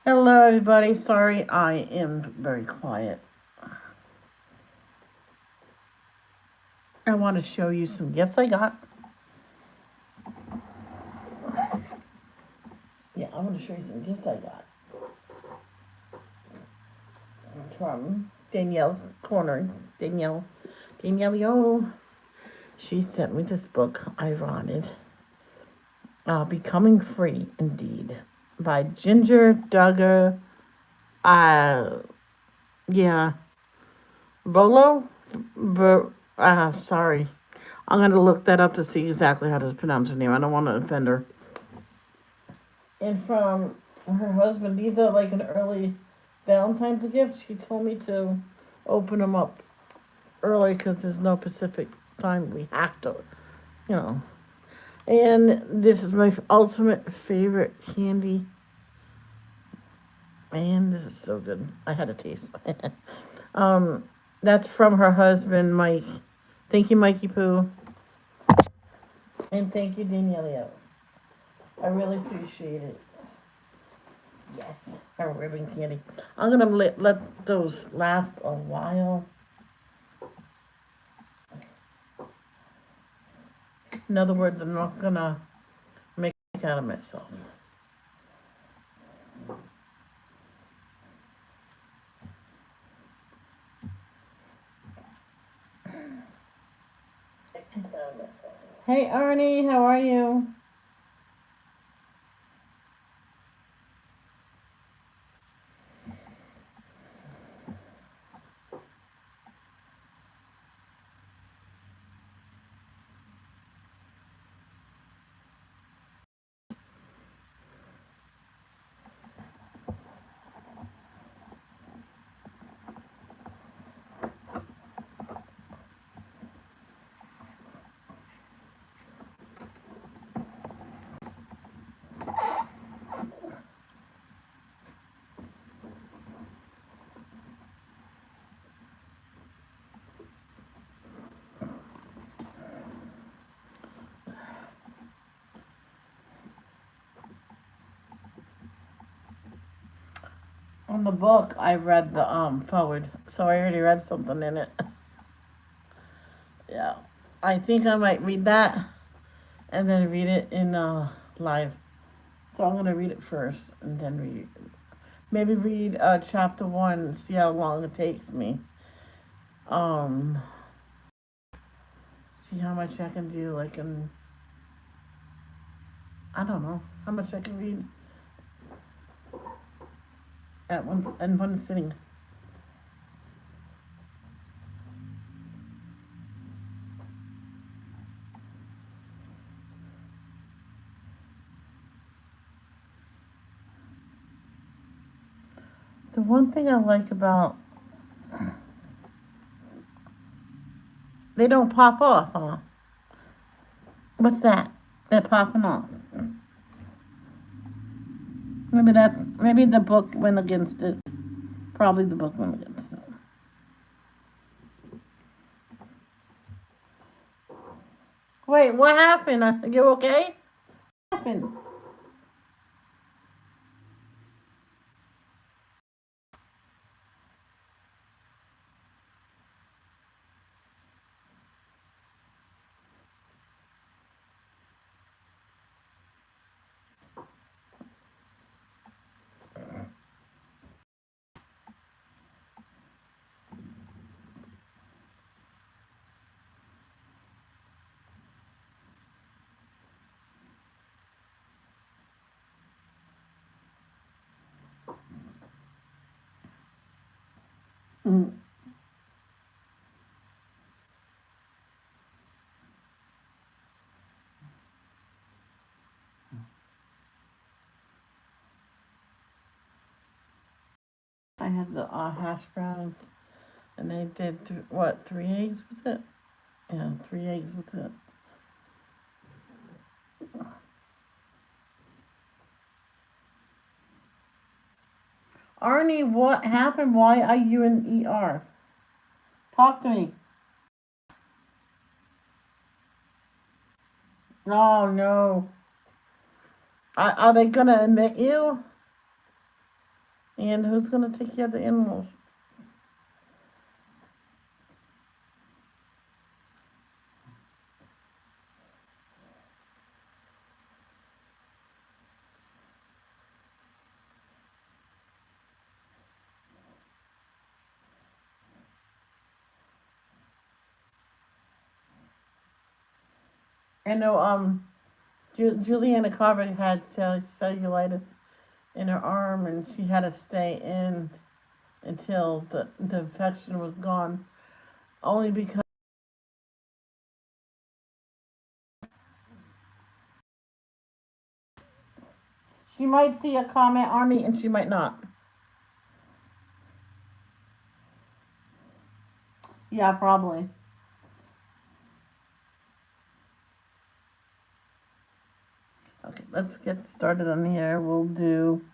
Hello, everybody. Sorry, I am very quiet. I want to show you some gifts I got. Yeah, I want to show you some gifts I got from Danielle's Corner. Danielle, yo. She sent me this book I wanted. Becoming Free, Indeed, by Ginger Duggar. Uh, yeah, Volo. Sorry. I'm gonna look that up to see exactly how to pronounce her name. I don't want to offend her. And from her husband, these are like an early Valentine's gift. She told me to open them up early because there's no Pacific time. We have to, you know. And this is my ultimate favorite candy. Man, this is so good. I had a taste. That's from her husband, Mike. Thank you, Mikey Pooh. And thank you, Danielle. I really appreciate it. Yes, our ribbon candy. I'm gonna let those last a while. In other words, I'm not gonna make out of myself. Hey Arnie, how are you? On the book, I read the forward, so I already read something in it. Yeah, I think I might read that and then read it in live. So I'm gonna read it first and then maybe read chapter one, see how long it takes me. Um, see how much I can do. Like in I don't know how much I can read at once in one sitting. The one thing I like about they don't pop off, huh? What's that? They're popping off. Maybe the book went against it. Probably the book went against it. Wait, what happened? Are you okay? What happened? Mm. I had the hash browns, and they did what 3 eggs with it? Yeah, 3 eggs with it. Arnie, what happened? Why are you in ER? Talk to me. Oh no. Are they gonna admit you? And who's gonna take care of the animals? I know, Juliana Carver had cellulitis in her arm, and she had to stay in until the infection was gone. Only because she might see a comment on me and she might not. Yeah, probably. Okay, let's get started on here. We'll do.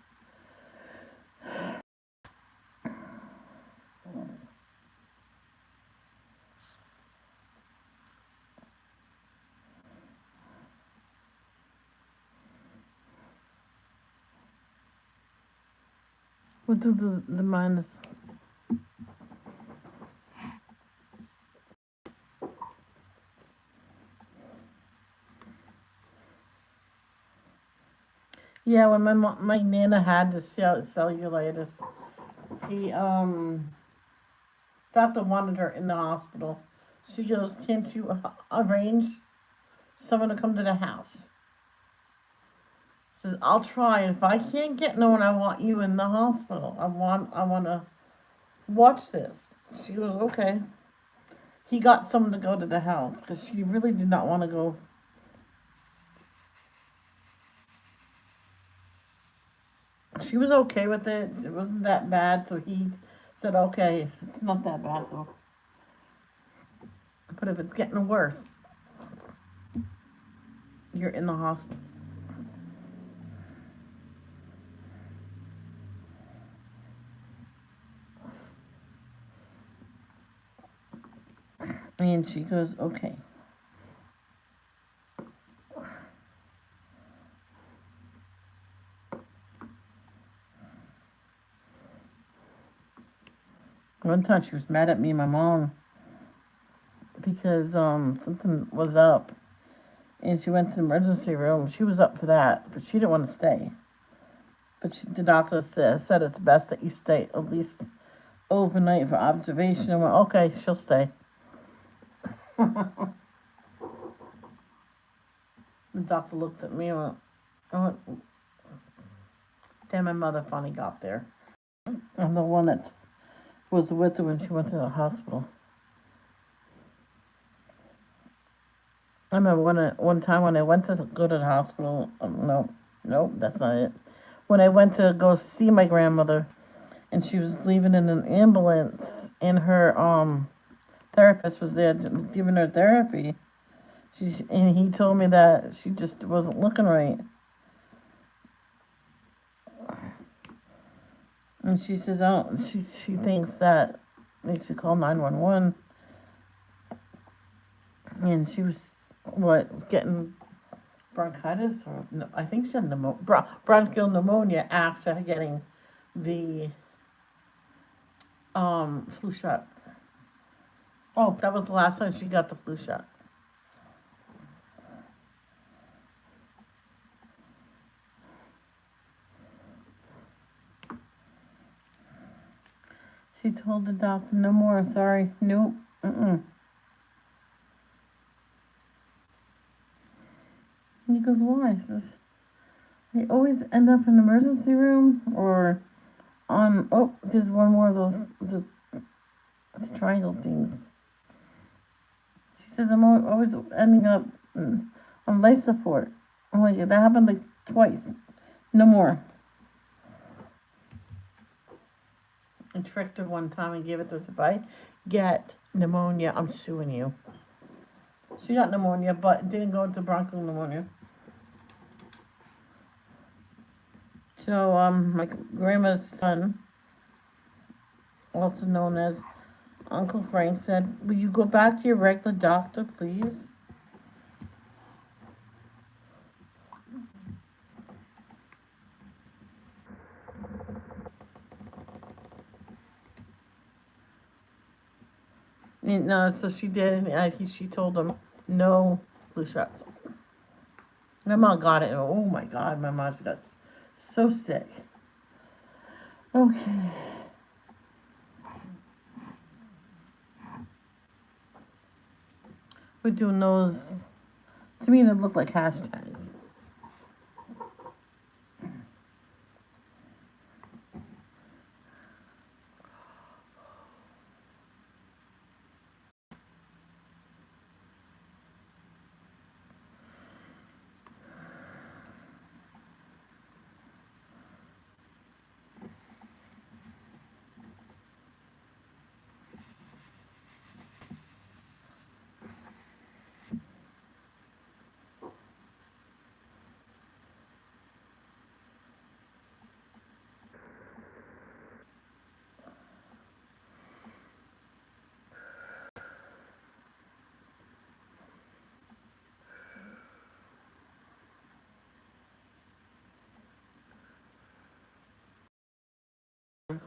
We'll do the minus. Yeah, when my nana had the cellulitis, he doctor wanted her in the hospital. She goes, "Can't you arrange someone to come to the house?" She says, "I'll try. And if I can't get no one, I want you in the hospital. I want to watch this." She goes, "Okay." He got someone to go to the house because she really did not want to go. She was okay with it. It wasn't that bad, so he said, "Okay, it's not that bad." So, but if it's getting worse, you're in the hospital. And she goes, "Okay." One time she was mad at me and my mom because something was up, and she went to the emergency room. She was up for that, but she didn't want to stay. But the doctor said it's best that you stay at least overnight for observation. And went, "Okay, she'll stay." The doctor looked at me and went, "Oh, damn, my mother finally got there." I'm the one that was with her when she went to the hospital. I remember one time when I went to go to the hospital. No, nope, that's not it. When I went to go see my grandmother, and she was leaving in an ambulance, and her therapist was there giving her therapy. And he told me that she just wasn't looking right. And she says, "Oh, she thinks that they should call 911." And she was getting bronchitis, or no, I think she had bronchial pneumonia after getting the flu shot. Oh, that was the last time she got the flu shot. She told the doctor, "No more. Sorry, nope, mm." And he goes, "Why?" She says, "They always end up in the emergency room or on." Oh, there's one more of those the triangle things. She says, "I'm always ending up on life support." I'm like, "That happened like twice. No more." I tricked her one time and gave it to her. If I get pneumonia, I'm suing you. She got pneumonia, but didn't go into bronchial pneumonia. So, my grandma's son, also known as Uncle Frank, said, "Will you go back to your regular doctor, please?" No, so she did, and she told him no flu shots. My mom got it, and oh my god, my mom got so sick. Okay. We're doing those. To me, they look like hashtags.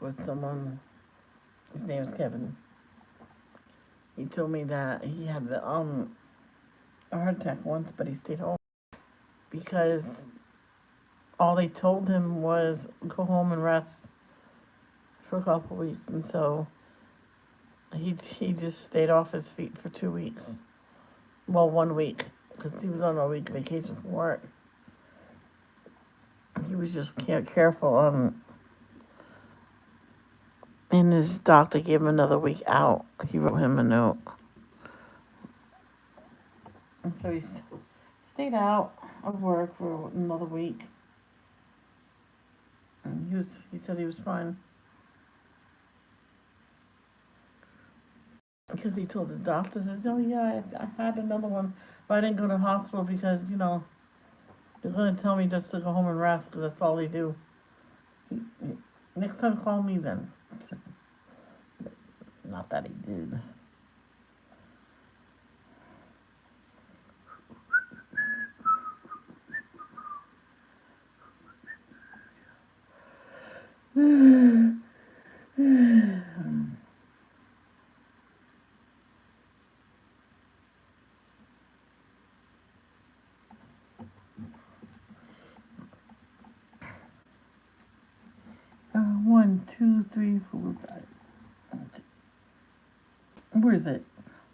With someone, his name is Kevin. He told me that he had a heart attack once, but he stayed home because all they told him was go home and rest for a couple weeks, and so he just stayed off his feet for 2 weeks. Well, 1 week, because he was on a week vacation from work. He was just careful, and his doctor gave him another week out. He wrote him a note, and so he stayed out of work for another week. And he said he was fine. Because he told the doctor, says, oh yeah, I had another one, but I didn't go to the hospital because, they're going to tell me just to go home and rest because that's all they do. Next time, call me then. Not that he did. One, two, three, 4, 5. Where is it?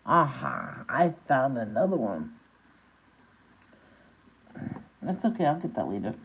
Aha, I found another one. That's okay, I'll get that later.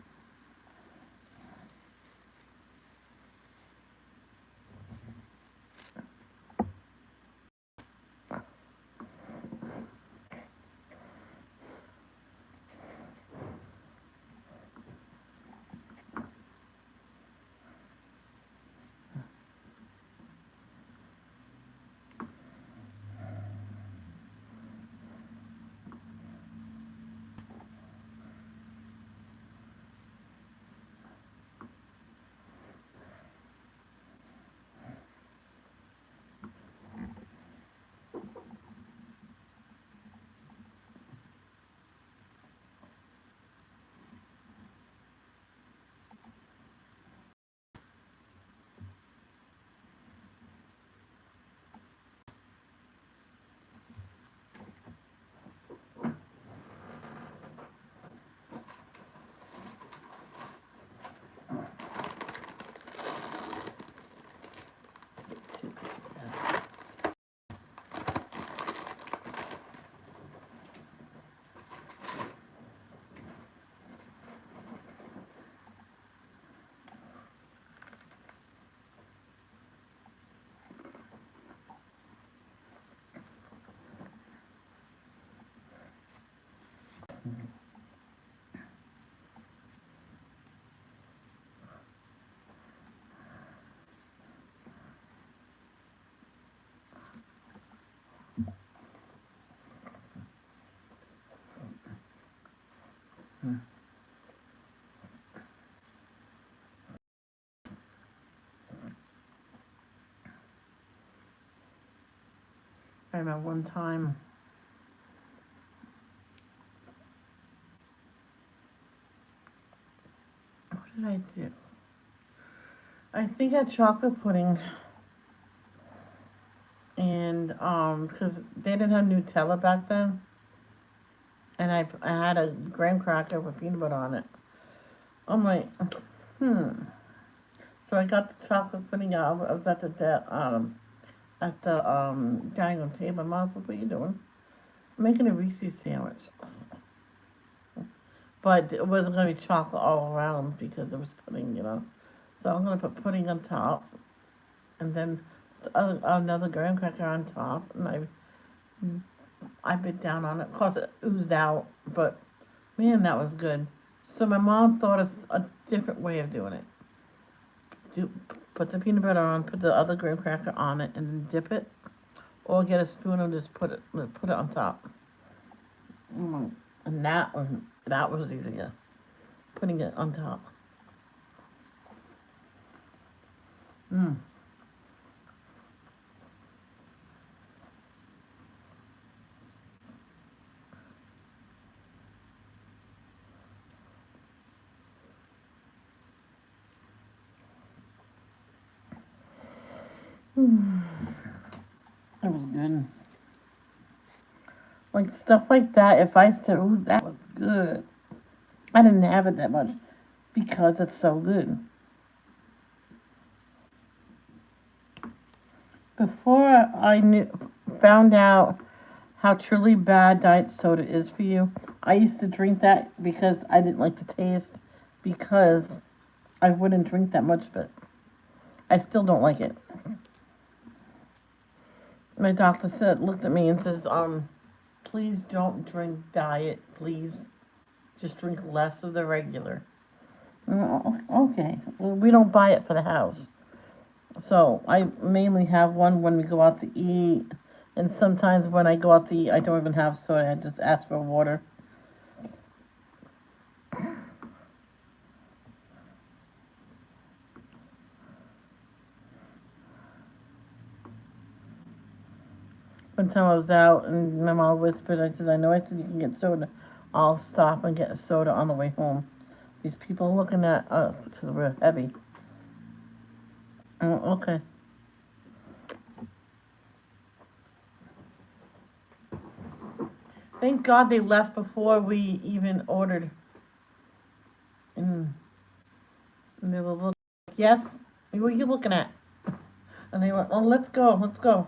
I remember one time, what did I do? I think I had chocolate pudding, and and because they didn't have Nutella back then, and I had a graham cracker with peanut butter on it. I'm like, so I got the chocolate pudding out. I was at the dining room table. Mom said, "What are you doing?" I'm making a Reese's sandwich, but it wasn't gonna be chocolate all around because it was pudding. So I'm gonna put pudding on top, and then another graham cracker on top, and I bit down on it. Of course, it oozed out, but man, that was good. So my mom thought of a different way of doing it. Do Put the peanut butter on, put the other graham cracker on it, and then dip it, or get a spoon and just put it on top. And that was easier, putting it on top. Mm. It was good. Like stuff like that. If I said, "Ooh, that was good," I didn't have it that much because it's so good. Before found out how truly bad diet soda is for you, I used to drink that because I didn't like the taste, because I wouldn't drink that much of it. I still don't like it. My doctor looked at me and says, please don't drink diet, please. Just drink less of the regular. Okay. Well, we don't buy it for the house. So I mainly have one when we go out to eat. And sometimes when I go out to eat, I don't even have soda. I just ask for water. One time I was out and my mom whispered, I know I said you can get soda. I'll stop and get a soda on the way home. These people are looking at us because we're heavy. Oh, okay. Thank God they left before we even ordered. And, and they were looking, yes? What are you looking at? And they went, oh, let's go, let's go.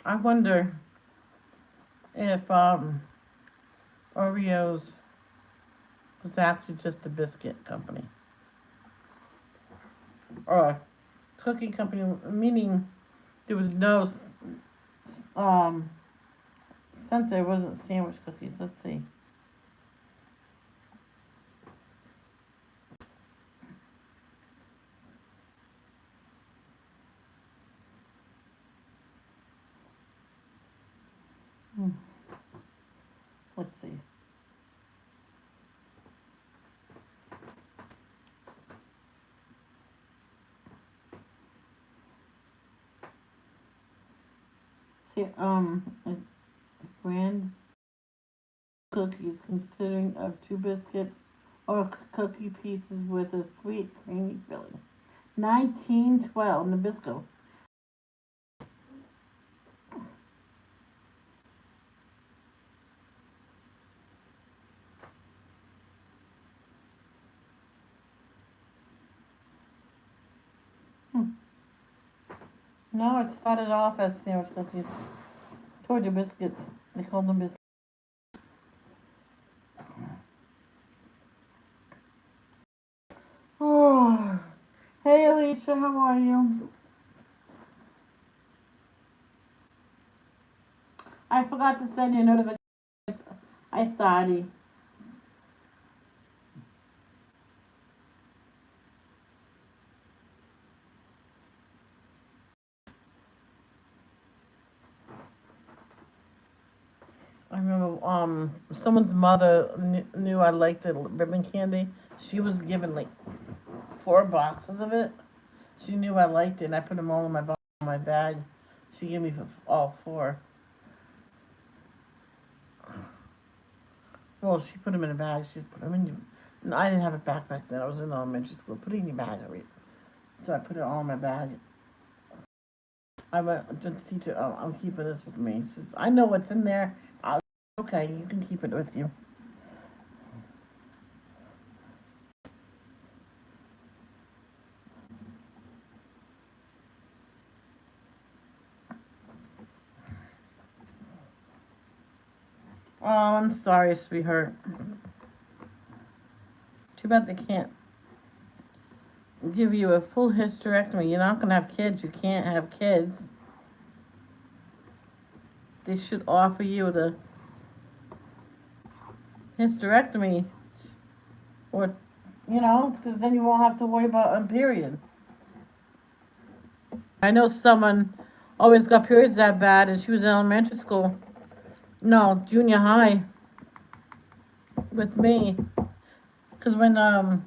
I wonder if Oreos was actually just a biscuit company or a cookie company, meaning there was no um center. It wasn't sandwich cookies. Let's see. Let's see. See, brand cookies consisting of two biscuits or cookie pieces with a sweet creamy filling. 1912 Nabisco. No, it started off as sandwich cookies. Told you biscuits. They called them biscuits. Alicia, how are you? I forgot to send you a notification. I sorry. I remember someone's mother knew I liked the ribbon candy. She was given like 4 boxes of it. She knew I liked it, and I put them all in my bag. She gave me all 4. Well, she put them in a bag. She's put them in. No, I didn't have a backpack then. I was in elementary school. Put it in your bag, I read. So I put it all in my bag. I went to the teacher. Oh, I'm keeping this with me. She says, I know what's in there. Okay, you can keep it with you. Oh, I'm sorry, sweetheart. Too bad they can't give you a full hysterectomy. You're not gonna have kids. You can't have kids. They should offer you the hysterectomy, or because then you won't have to worry about a period. I know someone always got periods that bad, and she was in elementary school. No, junior high with me. Because when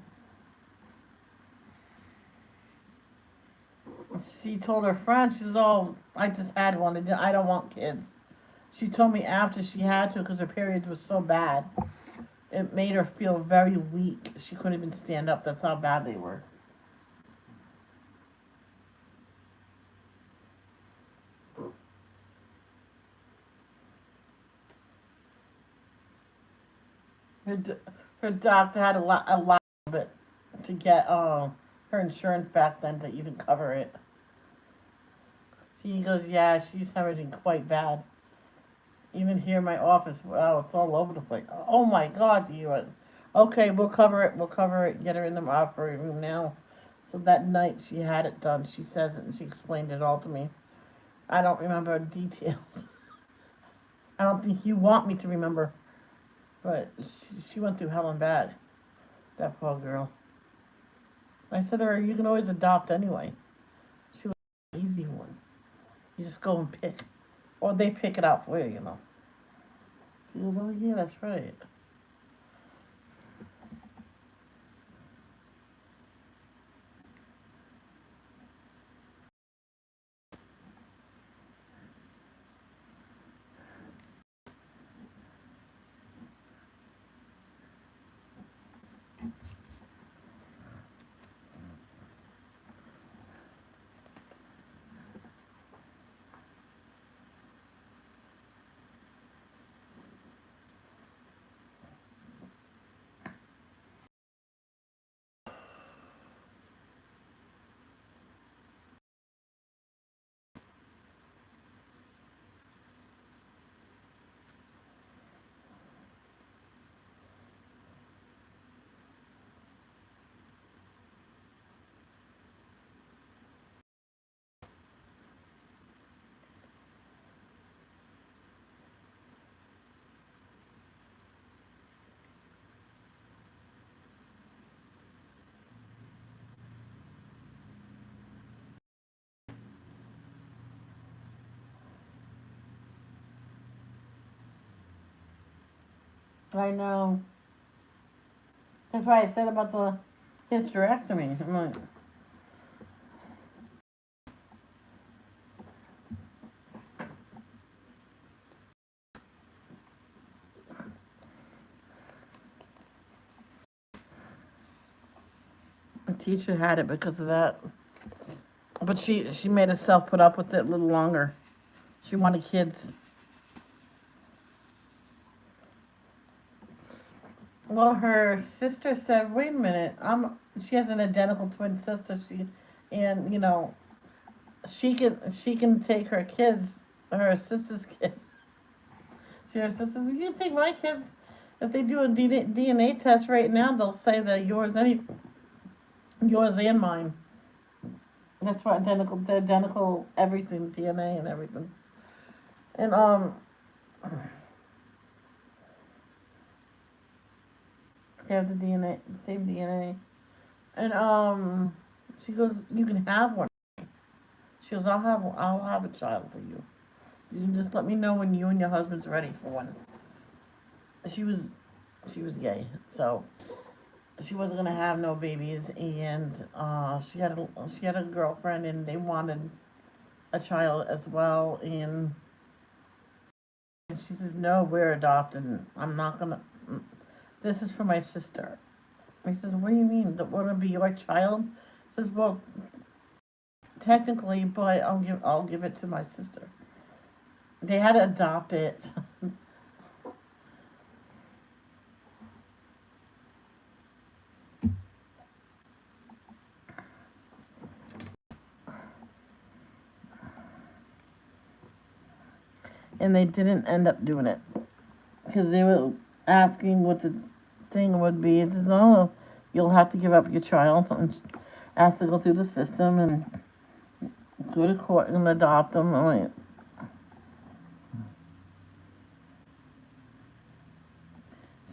she told her friend, she's all, I just had one. I don't want kids. She told me after she had to because her periods was so bad. It made her feel very weak. She couldn't even stand up. That's how bad they were. Her doctor had a lot of it to get her insurance back then to even cover it. He goes, yeah, she's hemorrhaging quite bad. Even here in my office, wow, it's all over the place. Oh my God, you went, okay, we'll cover it. We'll cover it. Get her in the operating room now. So that night she had it done. She says it and she explained it all to me. I don't remember details. I don't think you want me to remember. But she went through hell and back. That poor girl. I said to her, you can always adopt anyway. She was an easy one. You just go and pick. Or they pick it out for you, She goes, oh yeah, that's right. I know. That's why I said about the hysterectomy. I'm like, the teacher had it because of that. But she made herself put up with it a little longer. She wanted kids. Well, her sister said, "Wait a minute, She has an identical twin sister. And she can take her kids, her sister's kids. Her sister says, "You can take my kids. If they do a DNA test right now, they'll say that yours and mine." That's why they're identical everything, DNA and everything. And they have the DNA, the same DNA. And she goes, you can have one. She goes, I'll have a child for you. You can just let me know when you and your husband's ready for one. She was, she was gay, so she wasn't gonna have no babies, and she had a girlfriend, and they wanted a child as well, and she says, no, we're adopted. I'm not gonna. This is for my sister. He says, what do you mean? That want to be your child? He says, well, technically, but I'll give it to my sister. They had to adopt it. And they didn't end up doing it because they were asking what the thing would be. It says, no, you'll have to give up your child and ask to go through the system and go to court and adopt them. I'm like,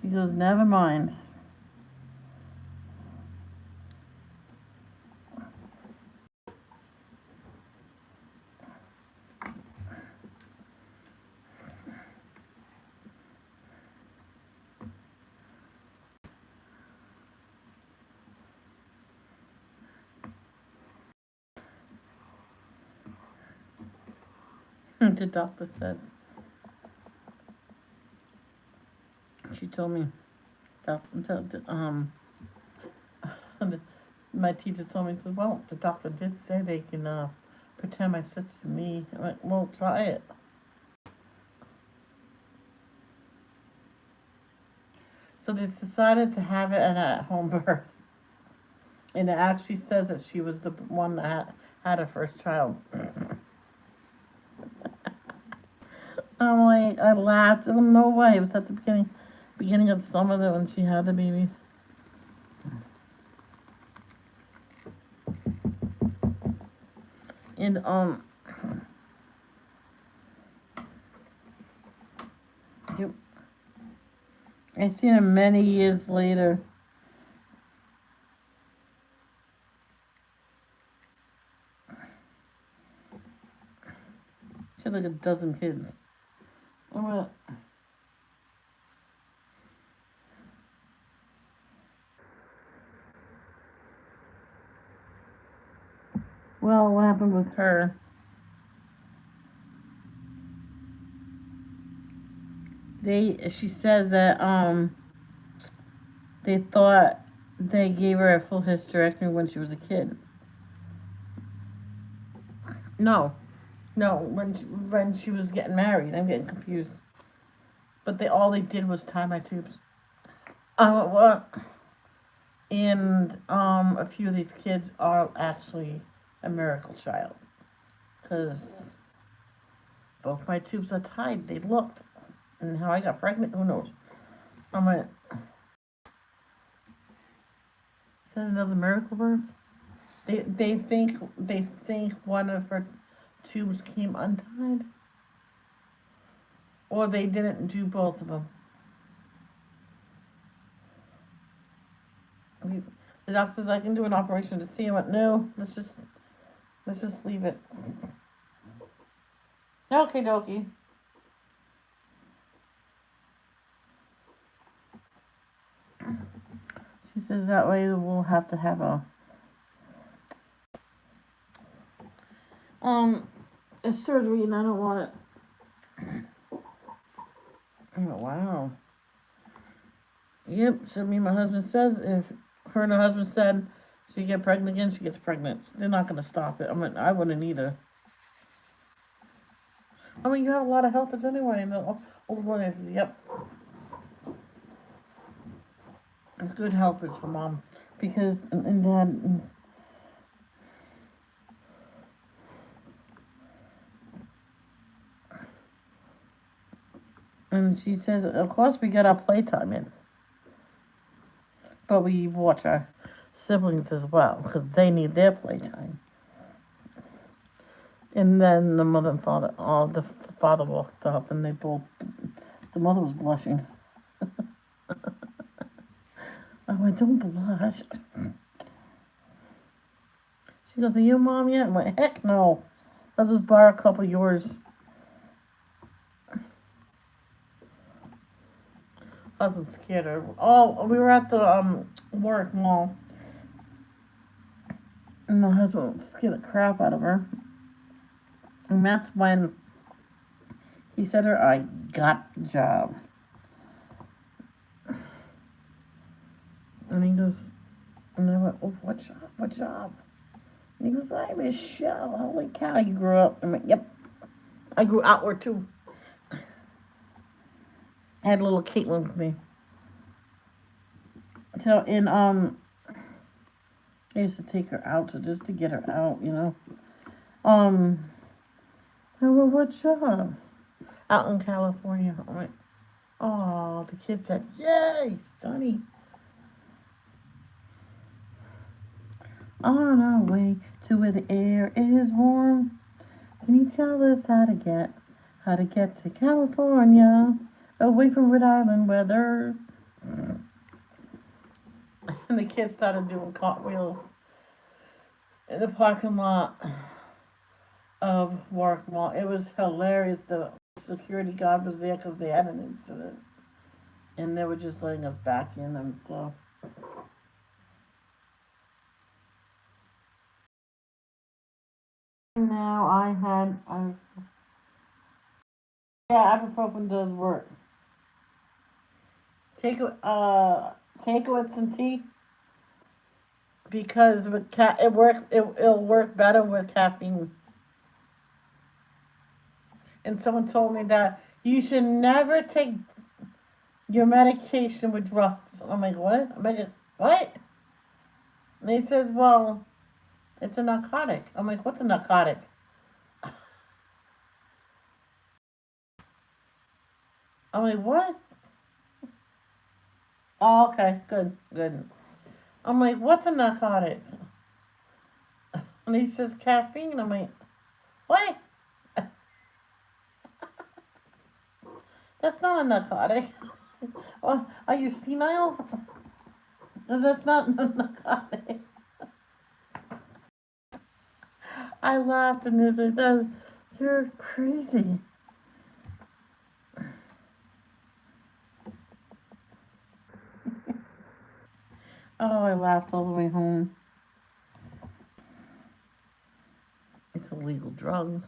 she goes, never mind. The doctor says, she told me, my teacher told me, said, well, the doctor did say they can pretend my sister's me. I'm like, well, try it. So they decided to have it at home birth. And it actually says that she was the one that had her first child. I'm like, I laughed. Oh, no way. It was at the beginning of the summer when she had the baby. And yep. I seen her many years later. She had like a dozen kids. Well, what happened with her? She says that they thought they gave her a full hysterectomy when she was a kid. No, when she was getting married. I'm getting confused. But all they did was tie my tubes. What? And a few of these kids are actually a miracle child, because both my tubes are tied. They looked, and how I got pregnant, who knows? I'm like, is that another miracle birth? They think one of her tubes came untied, or they didn't do both of them. The doctor says I can do an operation to see. I went, no, let's just leave it. Okay, dokie. She says that way we'll have to have a surgery, and I don't want it. Oh, wow. Yep. So me and my husband says if her and her husband said she get pregnant again, she gets pregnant. They're not gonna stop it. I mean, I wouldn't either. I mean, you have a lot of helpers anyway. And the old one says, yep. It's good helpers for mom, because and dad. And she says, of course we get our playtime in, but we watch our siblings as well because they need their playtime. And then the mother and father, the father walked up, and they both. The mother was blushing. I went, don't blush. She goes, are you mom yet? I went, heck no. I'll just borrow a couple of yours. I wasn't scared of her. Oh, we were at the work mall. And my husband scared the crap out of her. And that's when he said to her, I got the job. And he goes, and I went, oh, what job? What job? And he goes, I'm Michelle. Holy cow, you grew up. I went, yep. I grew outward too. I had little Caitlin with me. So, and I used to take her out just to get her out, you know. I went, what job? Out in California. I went, oh, the kid said, yay, Sonny. On our way to where the air is warm. Can you tell us how to get to California, away from Rhode Island weather? And the kids started doing cartwheels in the parking lot of Warwick Mall. It was hilarious. The security guard was there because they had an incident, and they were just letting us back in and stuff. Now yeah, ibuprofen does work. Take it with some tea because it works. It'll work better with caffeine. And someone told me that you should never take your medication with drugs. I'm like, what? I'm like, what? And he says, well, it's a narcotic. I'm like, what's a narcotic? I'm like, what? Oh, okay, good, good. I'm like, what's a narcotic? And he says, caffeine. I'm like, what? That's not a narcotic. Oh, are you senile? Because that's not a narcotic. I laughed and he said, you're crazy. Oh, I laughed all the way home. It's a legal drug.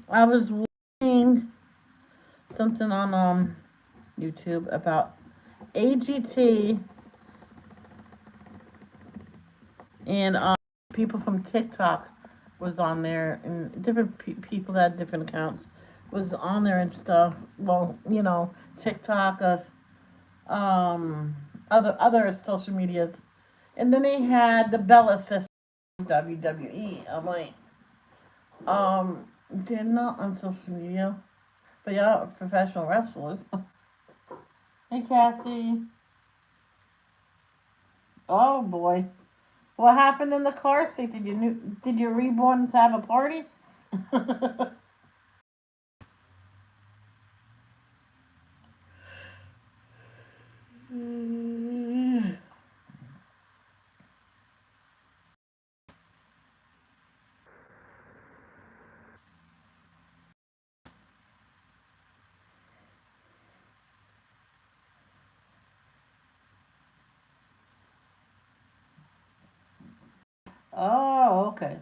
I was watching something on YouTube about AGT and people from TikTok was on there, and different people that had different accounts was on there and stuff. Well, you know, TikTok, um, other social medias, and then they had the Bella System WWE. I'm like, they're not on social media, but yeah, professional wrestlers. Hey, Cassie. Oh boy. What happened in the car seat? Did your reborns have a party? Oh, okay.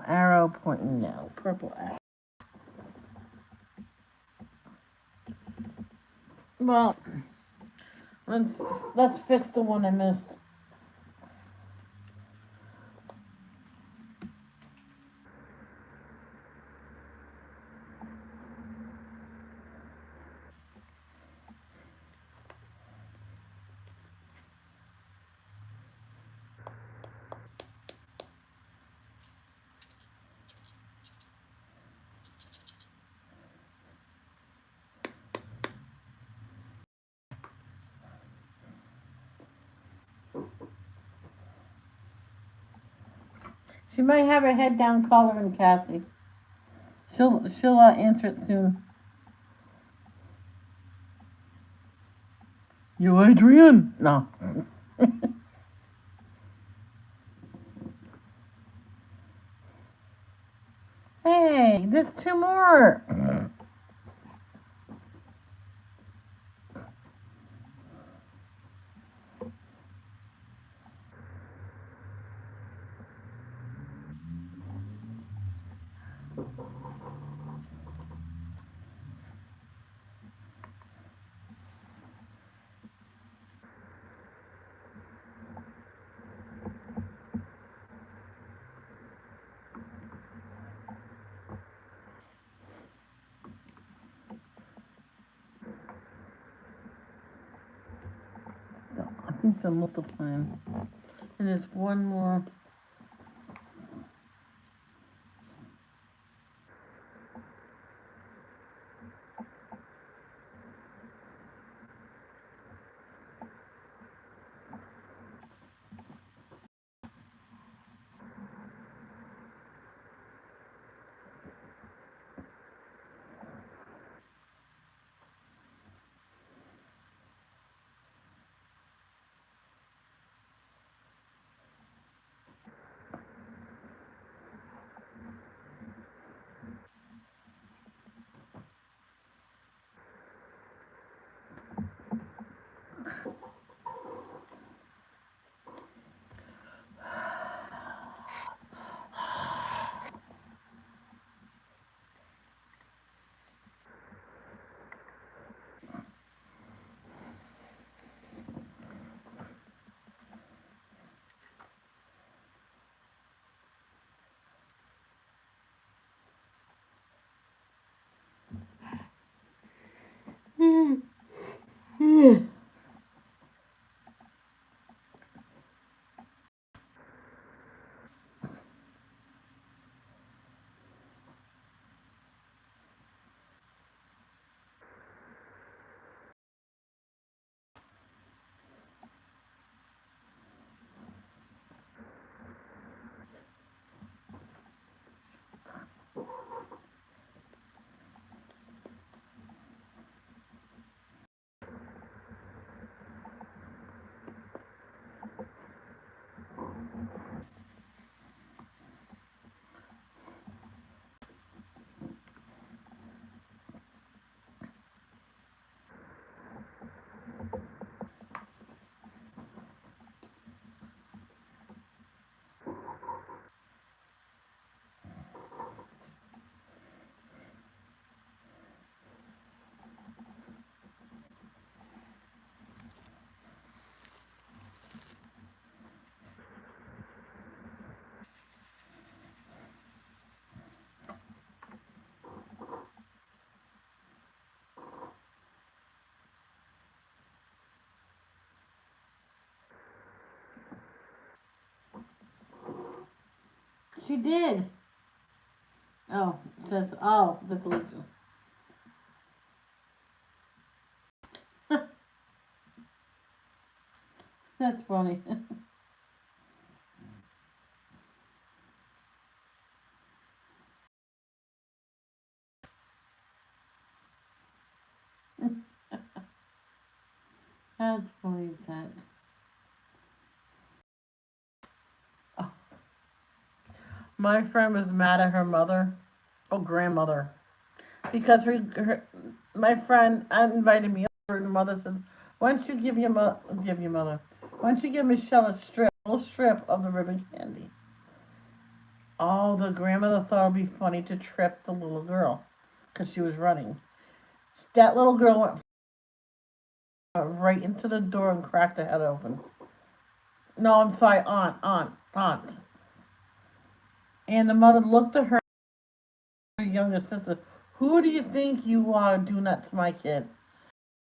Arrow pointing no. Purple arrow. Well, let's fix the one I missed. She might have her head down coloring Cassie. She'll answer it soon. You Adrian? No. Hey, there's two more. No, I think they're multiplying. And there's one more. She did. Oh, it says, oh, that's illegal. That's funny. That's funny, that. Oh. My friend was mad at her mother, oh, grandmother, because my friend invited me over, and the mother says, why don't you give your mother, why don't you give Michelle a little strip of the ribbon candy? Oh, the grandmother thought it'd be funny to trip the little girl because she was running. That little girl went right into the door and cracked her head open. No, I'm sorry, aunt. And the mother looked at her younger sister. Who do you think you are doing that to my kid?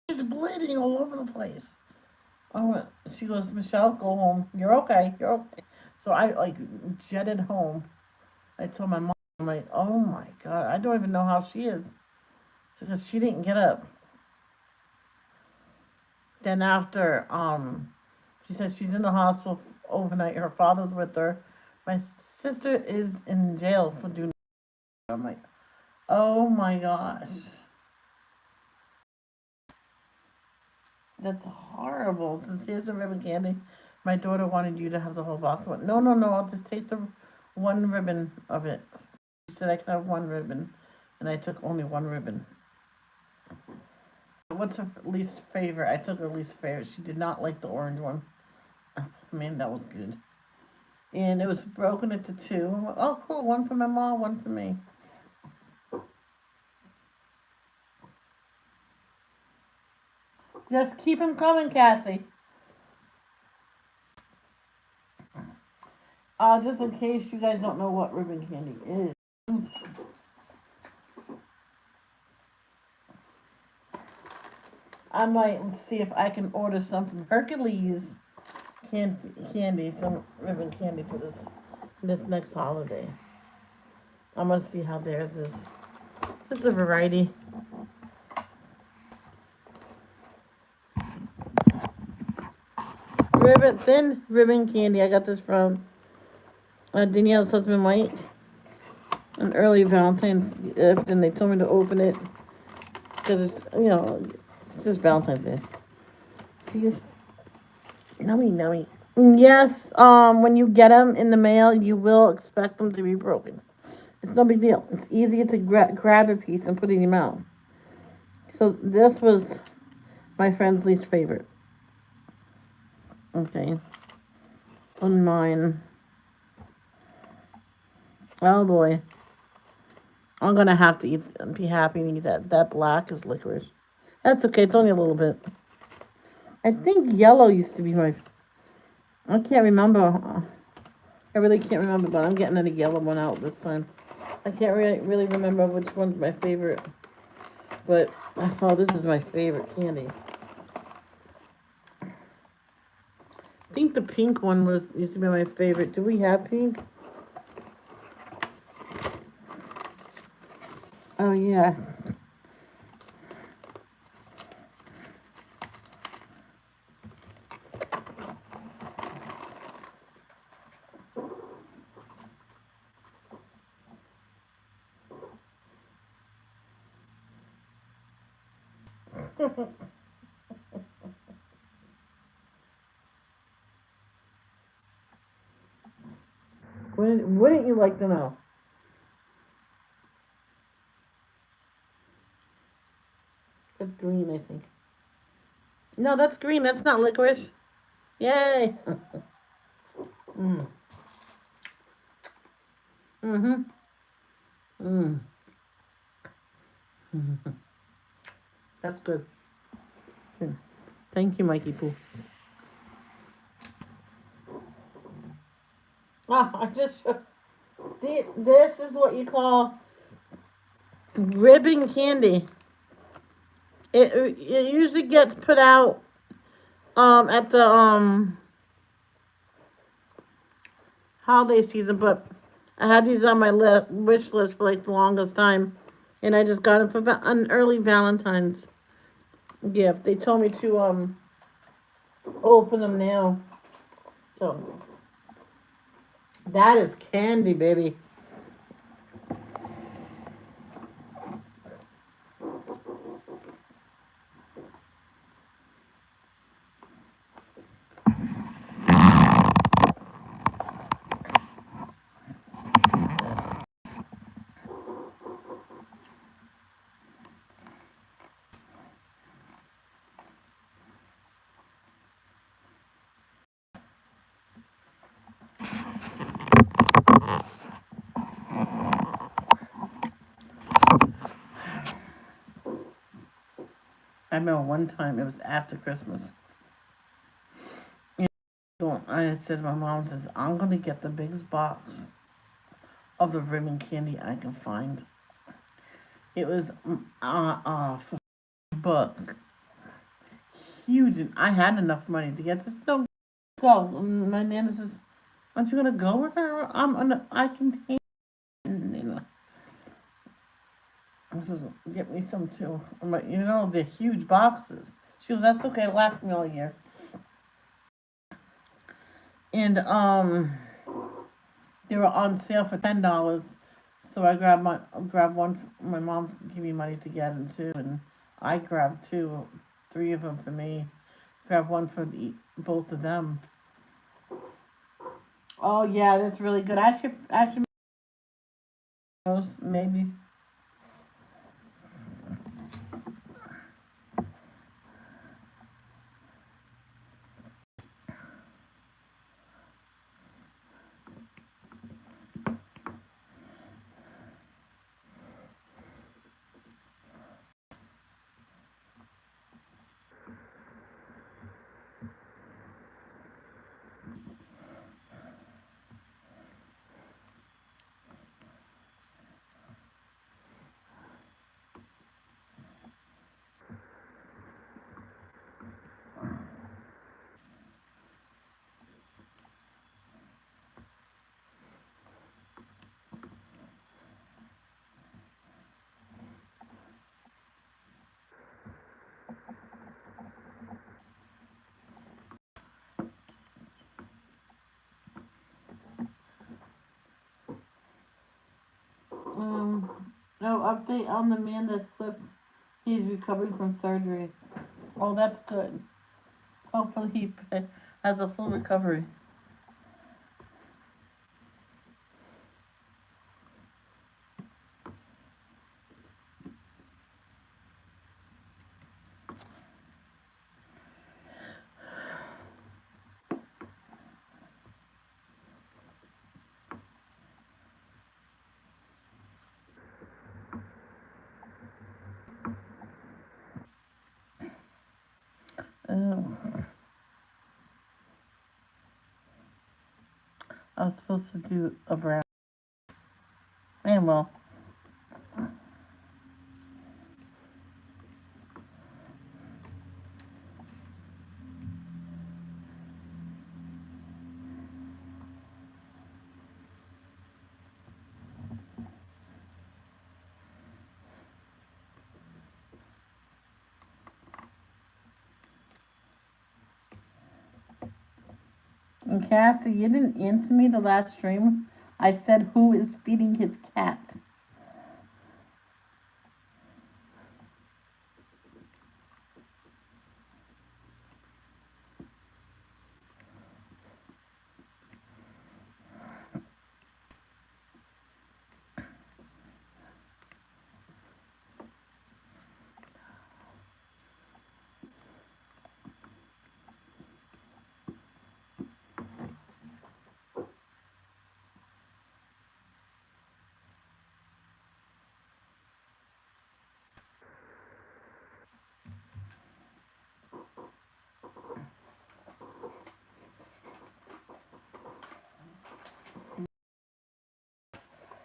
She's bleeding all over the place. Oh, she goes, Michelle, go home. You're okay. You're okay. So I like jetted home. I told my mom, I'm like, oh my God, I don't even know how she is because she didn't get up. Then after, she said she's in the hospital overnight. Her father's with her. My sister is in jail for doing. I'm like, oh my gosh, that's horrible. Since here's a ribbon candy, my daughter wanted you to have the whole box. I went, no, no, no. I'll just take the one ribbon of it. She said I could have one ribbon, and I took only one ribbon. What's her least favorite? I took her least favorite. She did not like the orange one. Oh, man, that was good. And it was broken into two. Like, oh, cool. One for my mom, one for me. Just keep them coming, Cassie. Just in case you guys don't know what ribbon candy is. I might see if I can order some from Hercules candy, some ribbon candy for this next holiday. I'm gonna see how theirs is. Just a variety. Thin ribbon candy. I got this from Danielle's husband Mike. An early Valentine's gift, and they told me to open it because it's it's just Valentine's Day. See, it's nummy. Yes, when you get them in the mail, you will expect them to be broken. It's no big deal. It's easier to grab a piece and put it in your mouth. So this was my friend's least favorite. Okay. On mine. Oh boy. I'm gonna have to be happy and eat that. That black is licorice. That's okay. It's only a little bit. I think yellow used to be my. I can't remember. I really can't remember, but I'm getting a yellow one out this time. I can't really remember which one's my favorite. But, oh, this is my favorite candy. I think the pink one used to be my favorite. Do we have pink? Oh, yeah. Wouldn't you like to know? That's green, I think. No, that's green. That's not licorice. Yay! Mm. Mm-hmm. Mm. That's good. Thank you, Mikey Pooh. I just this is what you call ribbon candy. It usually gets put out at the holiday season, but I had these on my wish list for like the longest time, and I just got them for an early Valentine's gift. They told me to open them now. So that is candy, baby. I remember one time it was after Christmas. I said to my mom, says, I'm gonna get the biggest box of the ribbon candy I can find. It was for $5. Huge, and I had enough money to get. Just don't go. And my nana says, "Aren't you gonna go with her? I can pay." You know, I says, get me some too. I'm like, they're huge boxes. She goes, "That's okay. It'll last me all year." And they were on sale for $10. So I grabbed one. My mom's gave me money to get them too, and I grabbed two, three of them for me. Grab one for both of them. Oh yeah, that's really good. I should those maybe. No update on the man that slipped. He's recovering from surgery. Oh, that's good. Hopefully he has a full recovery. I was supposed to do a brown. And well, and Cassie, you didn't answer me the last stream. I said who is feeding his cat.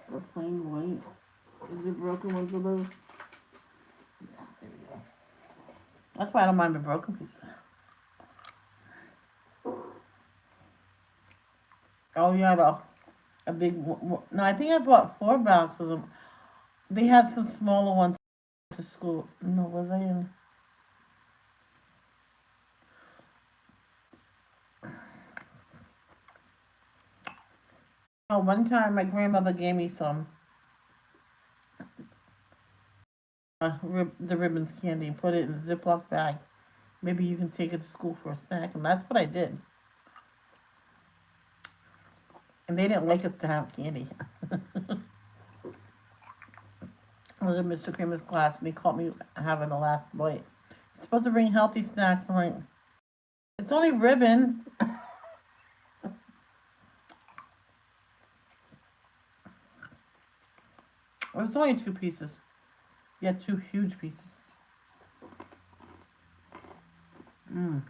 The plain white. Is it broken ones of those? There we go. That's why I don't mind the broken pieces. Oh yeah, though. a big. No, I think I bought 4 boxes of them. They had some smaller ones to school. No, was I in? Oh, one time my grandmother gave me some the ribbons candy and put it in a Ziploc bag. Maybe you can take it to school for a snack, and that's what I did. And they didn't like us to have candy. I was in Mr. Kramer's class, and they caught me having the last bite. You're supposed to bring healthy snacks. I'm like, it's only ribbon. Well, it's only 2 pieces. Yeah, 2 huge pieces. Mm.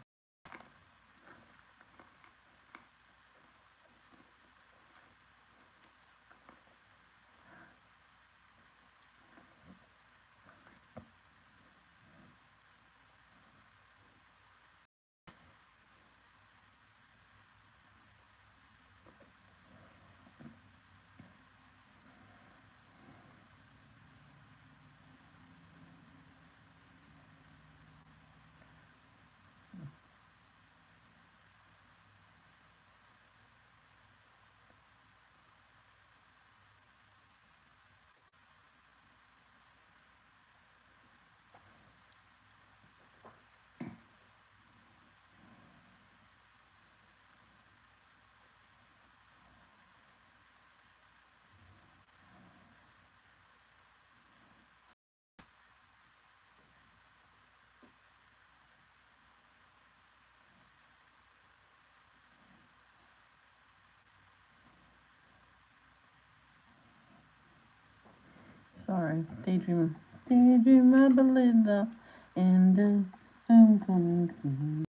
Sorry, daydreaming. Daydream, I believe the and I'm coming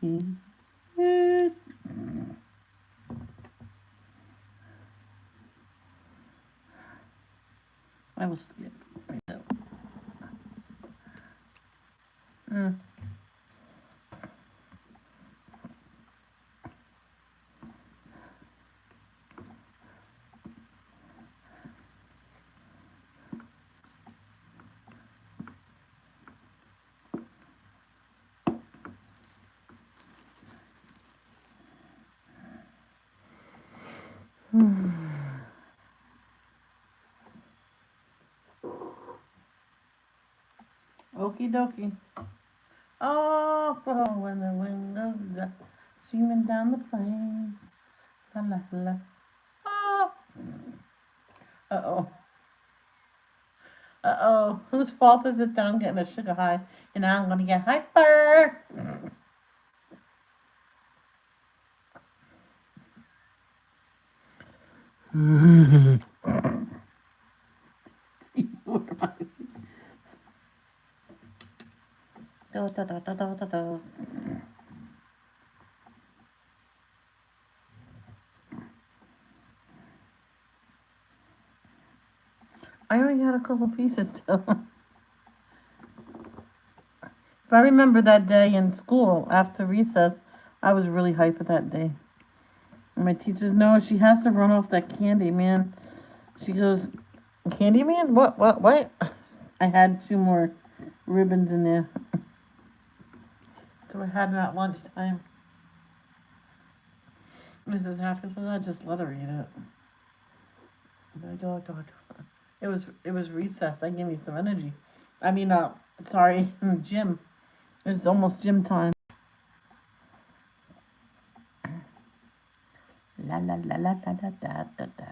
to you. I will skip right now. Mm. Okie dokie. Oh, when the windows are streaming down the plane. La la la. Oh. Uh oh. Uh oh. Whose fault is it that I'm getting a sugar high and now I'm gonna get hyper? Da, da, da, da, da, da, da. I only had a couple pieces still. If I remember that day in school after recess, I was really hyper that day. And my teachers know she has to run off that candy, man. She goes, Candy man? What? I had 2 more ribbons in there. So I had them at lunchtime. Mrs. Hacker said, I just let her eat it. It was recess. That gave me some energy. I mean, sorry, gym. It's almost gym time. La la la la da da da da da.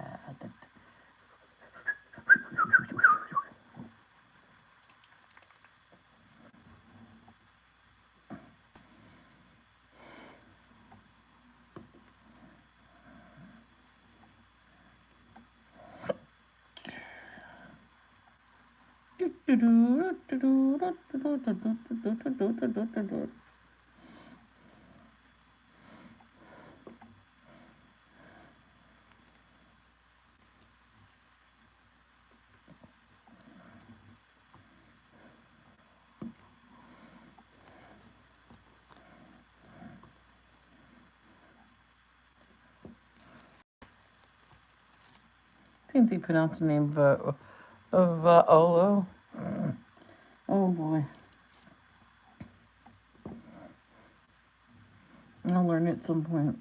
think they pronounce the name Vaolo. Oh boy. I'll learn it at some point.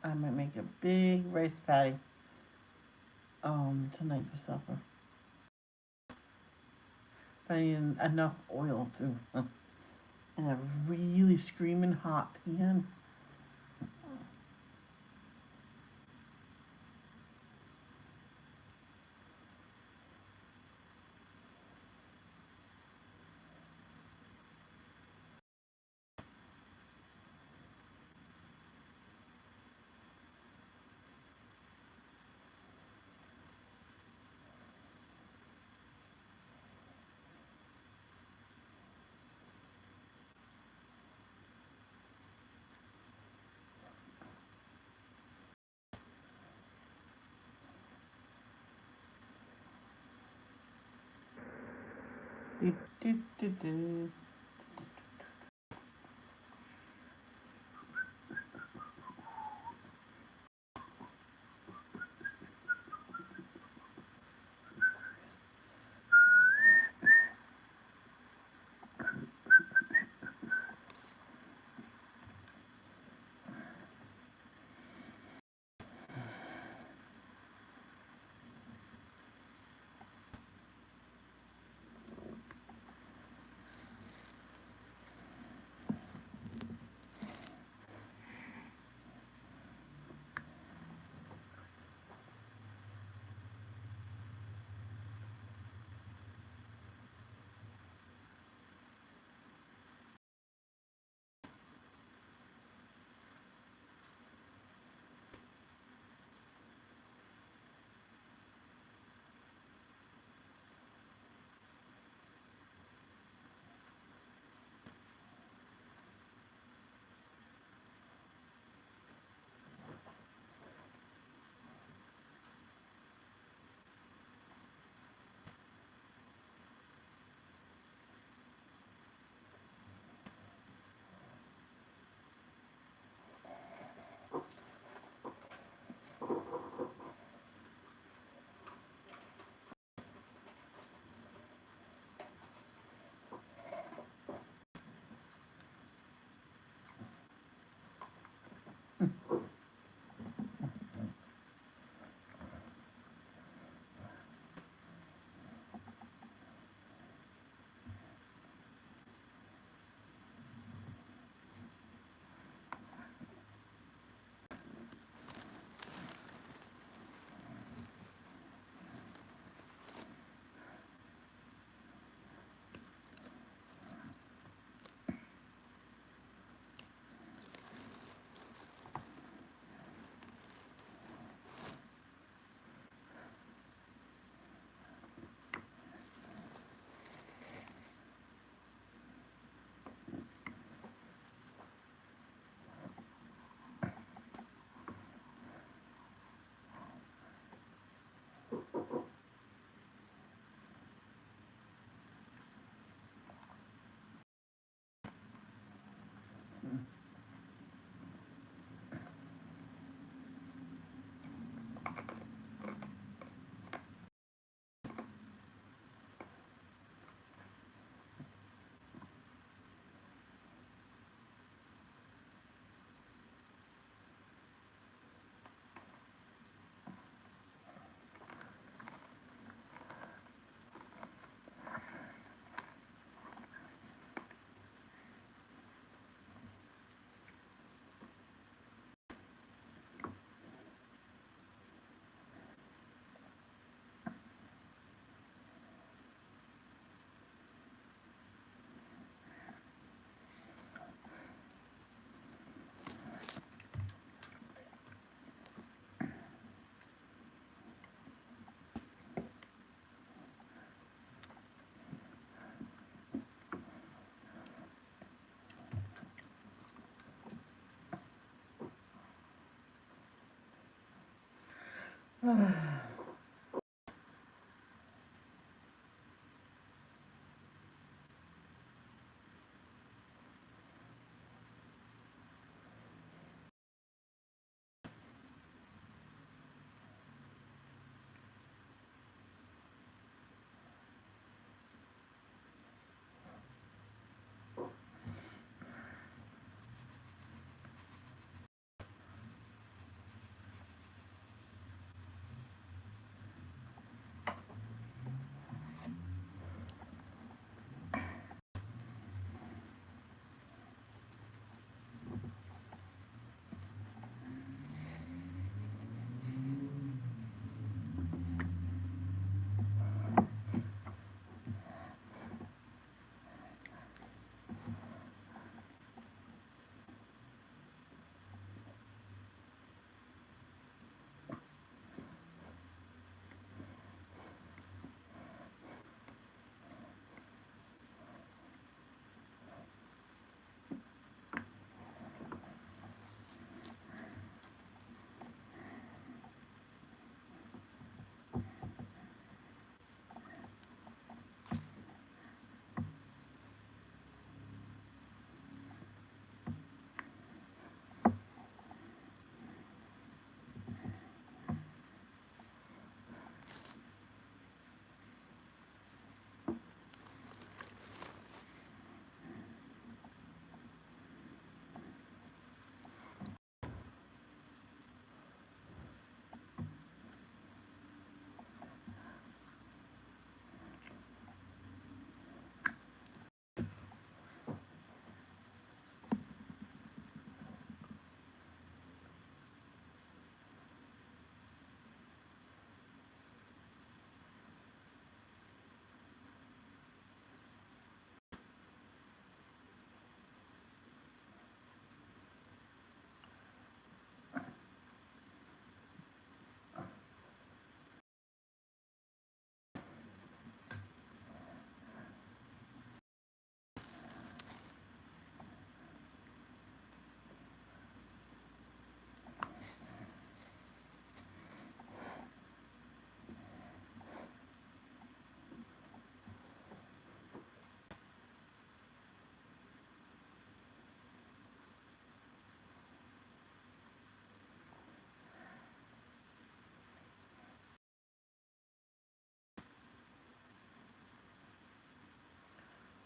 I might make a big rice patty tonight for supper. But I need enough oil too. And a really screaming hot pan. Do, do, do, do.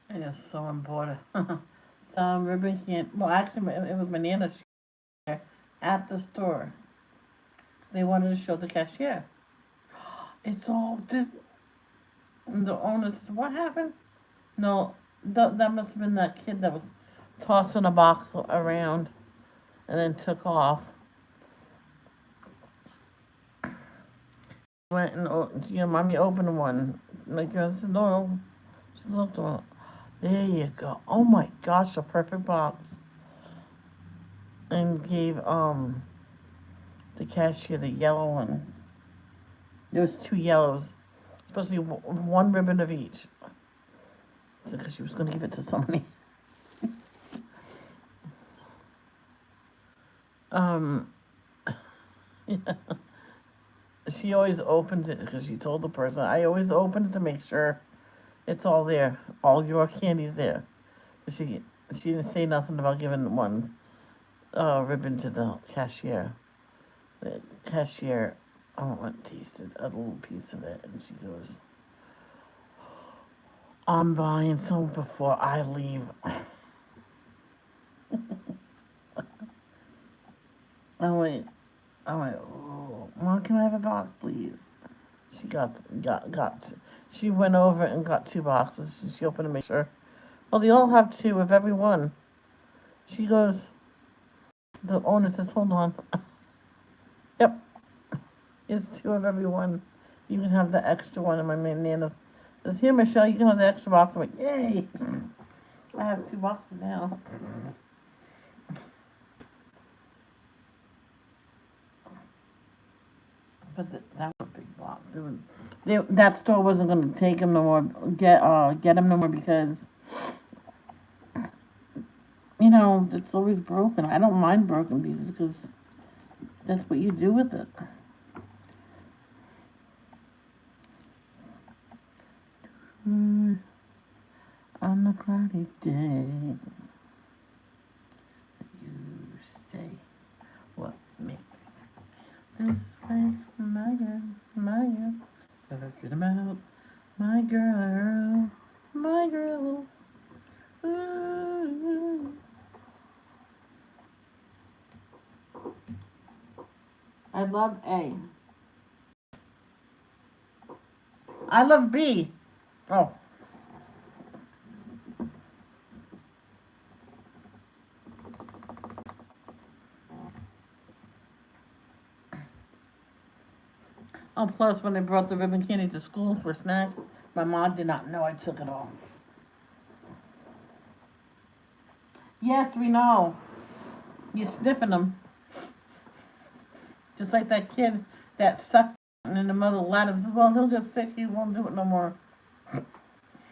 I know someone bought some ribbon candy. Well, actually, it was my Nana's at the store. They wanted to show the cashier. It's all this. And the owner says, "What happened?" No, that must have been that kid that was tossing a box around and then took off. Went and mommy opened one. My girl said, "No." She looked at it. There you go. Oh my gosh, a perfect box. And gave the cashier the yellow one. There was two yellows, especially one ribbon of each. Because she was going to give it to somebody. um, yeah. She always opens it because she told the person, I always open it to make sure it's all there. All your candy's there. But she didn't say nothing about giving one ribbon to the cashier. The cashier, tasted a little piece of it, and she goes, I'm buying some before I leave. I went, oh, Mom, can I have a box, please? She got. She went over and got two boxes. She opened to make sure. Well, they all have two of every one. She goes. The owner says, "Hold on." Yep, it's two of every one. You can have the extra one. And my Nana says, "Here, Michelle, you can have the extra box." I'm like, "Yay!" I have two boxes now. But that was a big box. That store wasn't going to take him no more, get him no more because, it's always broken. I don't mind broken pieces because that's what you do with it. sunny day. You say what makes this way, my girl, my girl. Talking about my girl, my girl. Ooh. I love A. I love B. Oh. Oh, plus when they brought the ribbon candy to school for snack, my mom did not know I took it all. Yes, we know. You're sniffing them. Just like that kid that sucked and the mother let him. Said, well, he'll get sick. He won't do it no more.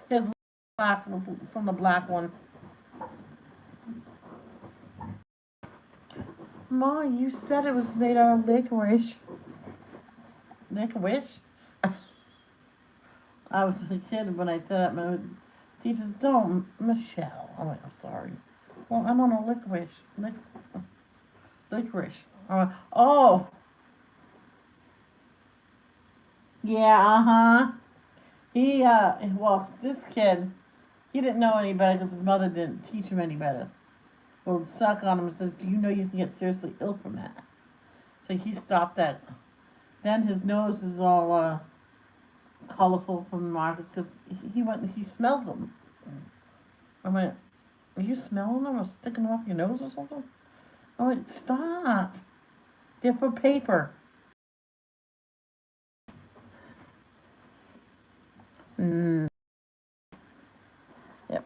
His black from the black one. Ma, you said it was made out of licorice. Licorice? I was a kid when I said that. My teachers, don't, Michelle. I'm like, I'm sorry. Well, I don't know licorice. Licorice. Oh. Yeah, well, this kid, he didn't know any better because his mother didn't teach him any better. Well, suck on him and says, do you know you can get seriously ill from that? So he stopped that. Then his nose is all colorful from Marcus because he smells them. I went, are you smelling them or sticking them up your nose or something? I'm like, stop. They're for paper. Mm. Yep.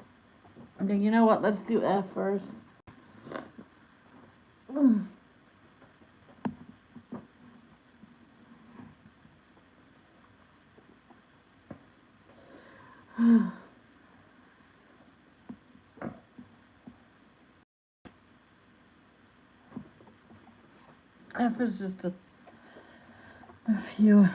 Okay, you know what? Let's do F first. F is just a few.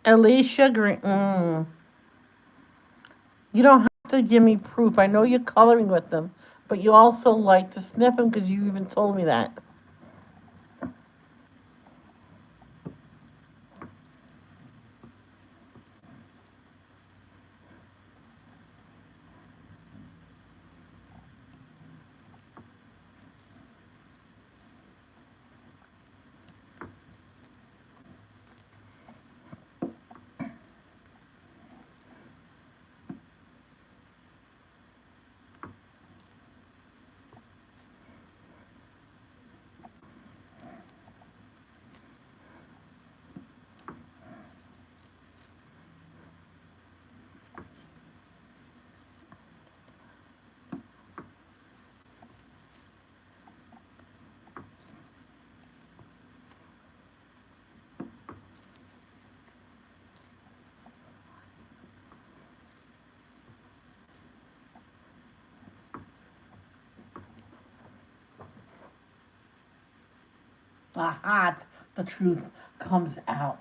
Alicia Green. You don't have to give me proof. I know you're coloring with them, but you also like to sniff them because you even told me that. Aha, the truth comes out.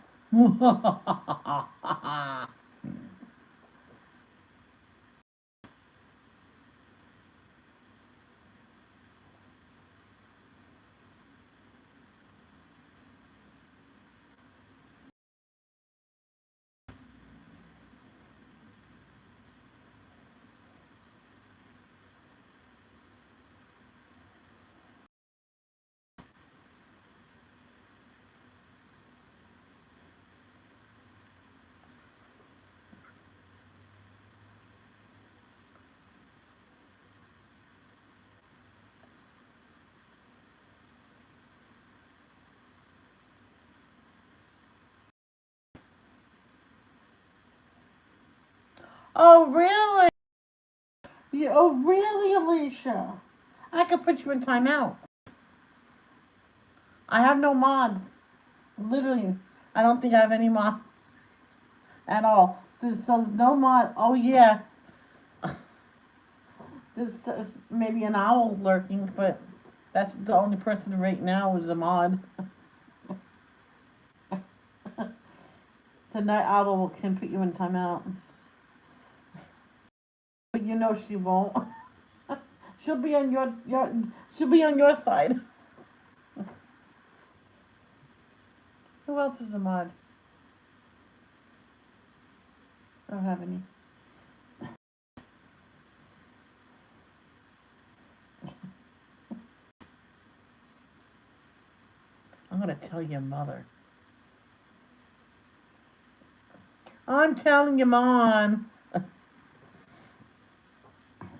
Oh, really? Oh, really, Alicia? I could put you in timeout. I have no mods. Literally, I don't think I have any mods at all. So there's no mod. Oh, yeah. This is maybe an owl lurking, but that's the only person right now who's a mod. The night owl can put you in timeout. But you know she won't. She'll be on she'll be on your side. Who else is a mod? I don't have any. I'm gonna tell your mother. I'm telling your mom.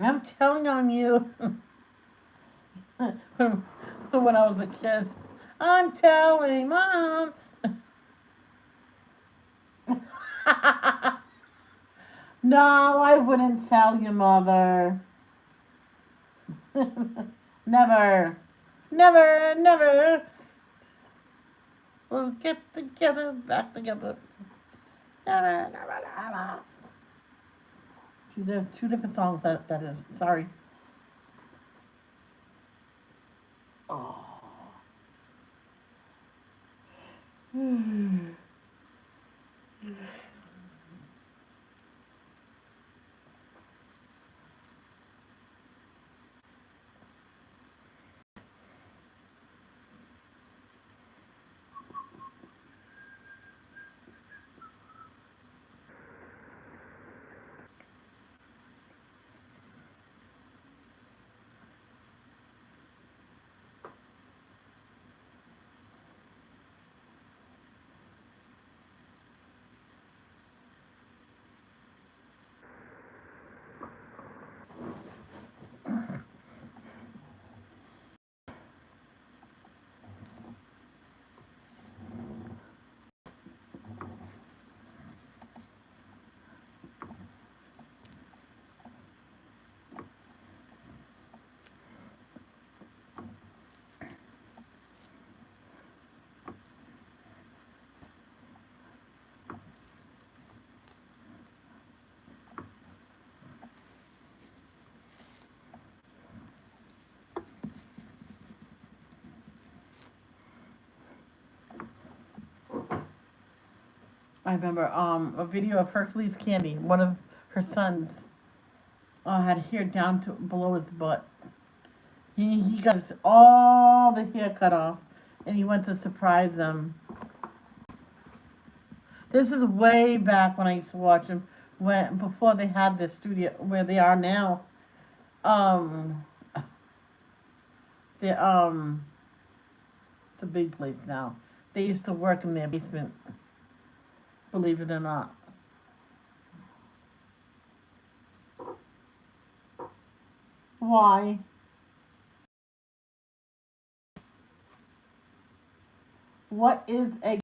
I'm telling on you. When I was a kid. I'm telling mom. No, I wouldn't tell your mother. Never. Never, never. We'll get together, back together. Never, never, never. These are two different songs, that is. Sorry. Oh. I remember a video of Hercules Candy. One of her sons had hair down to below his butt. He got all the hair cut off, and he went to surprise them. This is way back when I used to watch them, when before they had this studio where they are now. Um, the the big place now. They used to work in their basement. Believe it or not. Why? What is a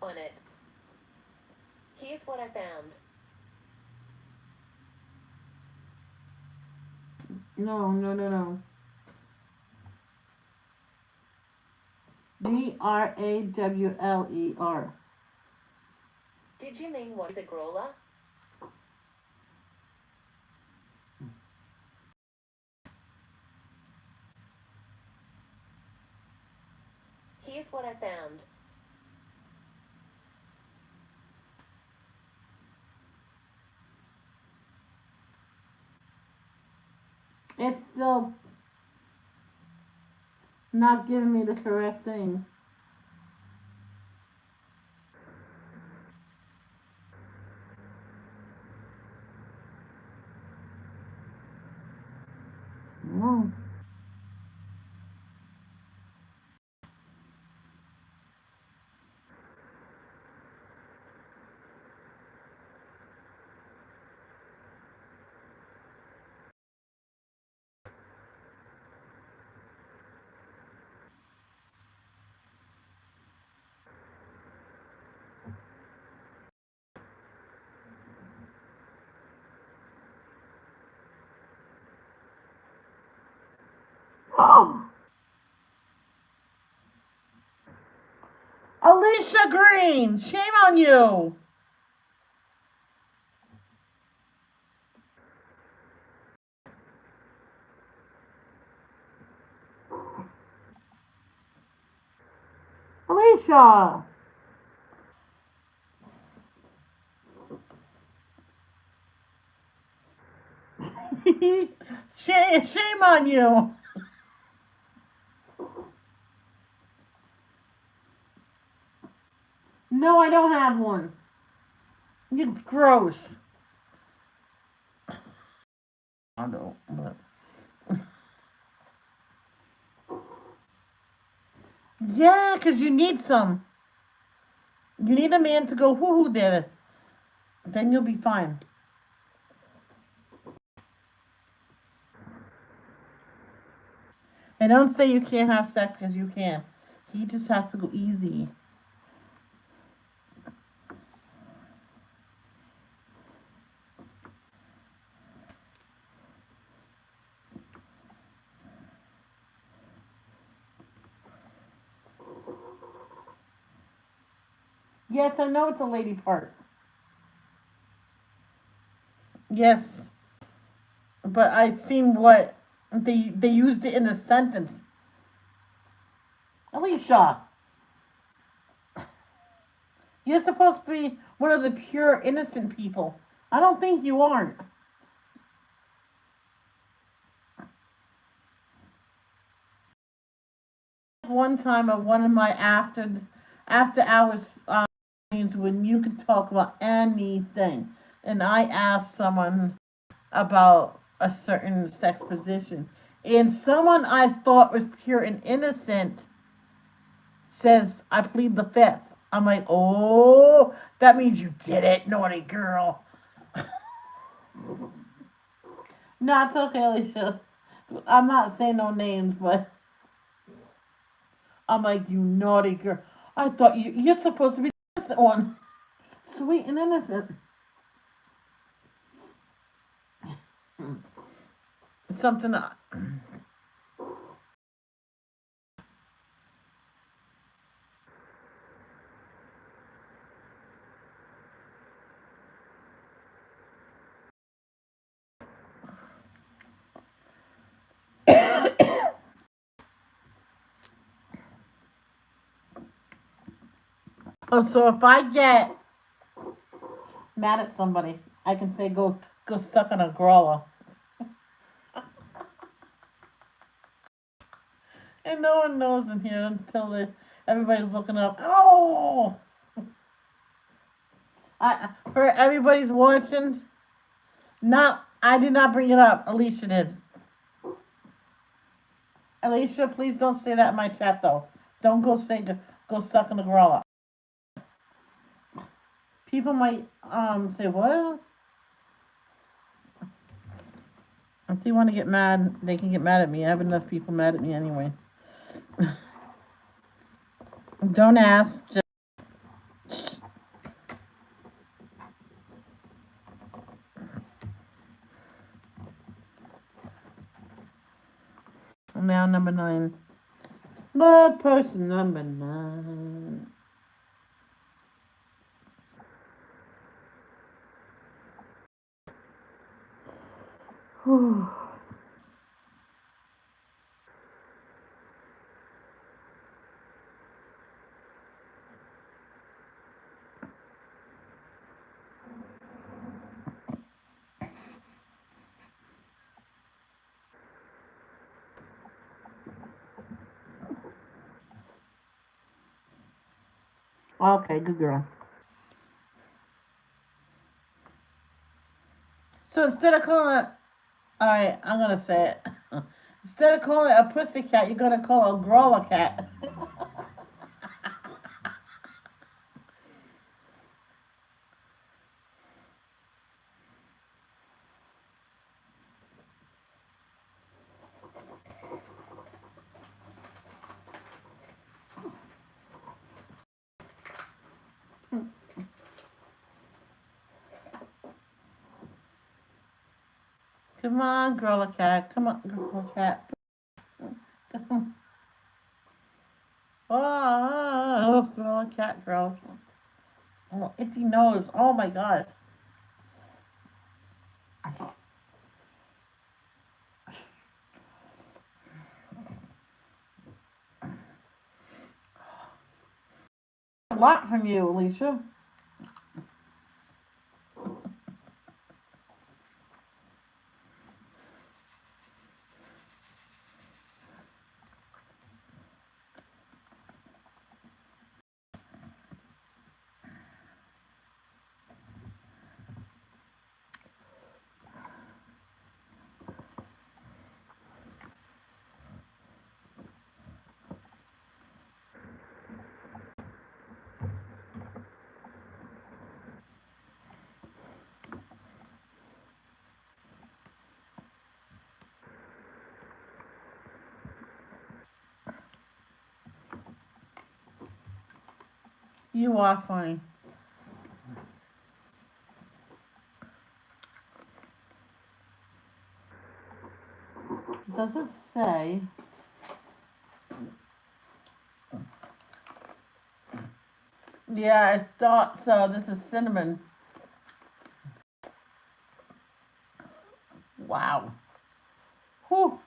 On it. Here's what I found. no, no, no, no. Grawler. Did you mean what is a growler? Here's what I found. It's still not giving me the correct thing. Mm. Alicia Green, shame on you. Alicia. Shame on you. No, I don't have one. You're gross. I don't, but. Yeah, because you need some. You need a man to go, who did it? Then you'll be fine. And don't say you can't have sex because you can. He just has to go easy. Yes, I know it's a lady part. Yes, but I seen what they used it in a sentence. Alicia, you're supposed to be one of the pure innocent people. I don't think you aren't. One time at one of my after hours when you could talk about anything, and I asked someone about a certain sex position, and someone I thought was pure and innocent says, I plead the fifth. I'm like, oh, that means you did it, naughty girl. No, it's okay, Alicia. I'm not saying no names, but I'm like, you naughty girl. I thought you're supposed to be the innocent one. Sweet and innocent. Something. Oh, so if I get mad at somebody, I can say, go suck on a growler. And no one knows in here until everybody's looking up. Oh! For everybody's watching, I did not bring it up. Alicia did. Alicia, please don't say that in my chat though. Don't go suck on the growler. People might say what? If they want to get mad, they can get mad at me. I have enough people mad at me anyway. Don't ask. Just now number 9. The person number 9. Whew. Okay, good girl. So instead of calling it, alright, I'm gonna say it. Instead of calling it a pussy cat, you're gonna call it a growler cat. Come on, growler cat. Come on, growler cat. Oh, girl, cat girl. Oh, itchy nose. Oh my god. A lot from you, Alicia. You are funny. Does it say? Yeah, I thought so. This is cinnamon. Wow. Whew.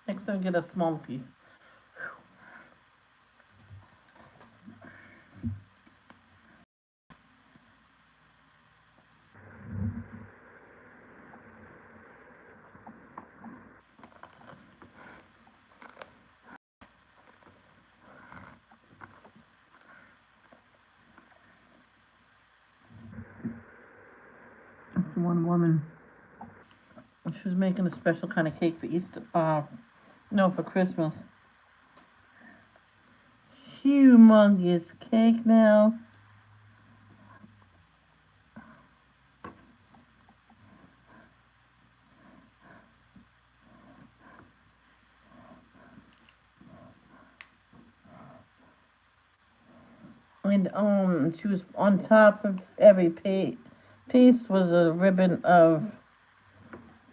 Next time, get a small piece. One woman, she was making a special kind of cake for Easter. No, for Christmas. Humongous cake now. And she was on top of every piece was a ribbon of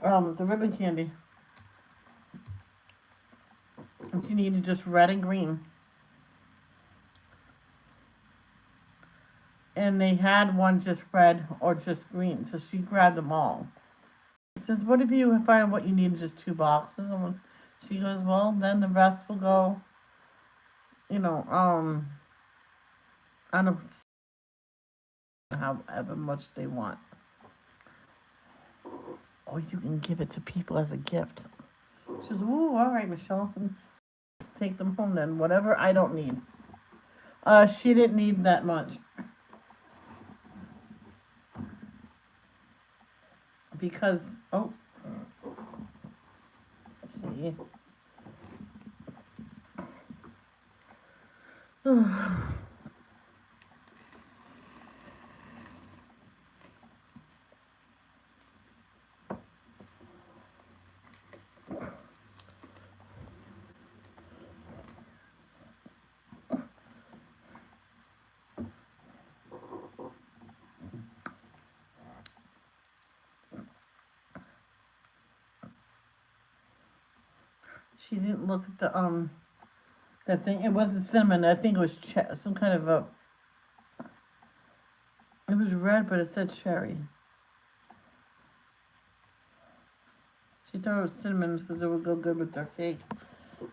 the ribbon candy. And she needed just red and green. And they had one just red or just green, so she grabbed them all. It says, "What if you find what you need in just 2 boxes?" And when she goes, "Well, then the rest will go, I don't however much they want. Or you can give it to people as a gift." She says, "Ooh, all right, Michelle. Take them home then. Whatever I don't need." She didn't need that much. Because, let's see. She didn't look at that thing. It wasn't cinnamon. I think it was some kind of a. It was red, but it said cherry. She thought it was cinnamon because it would go good with their cake.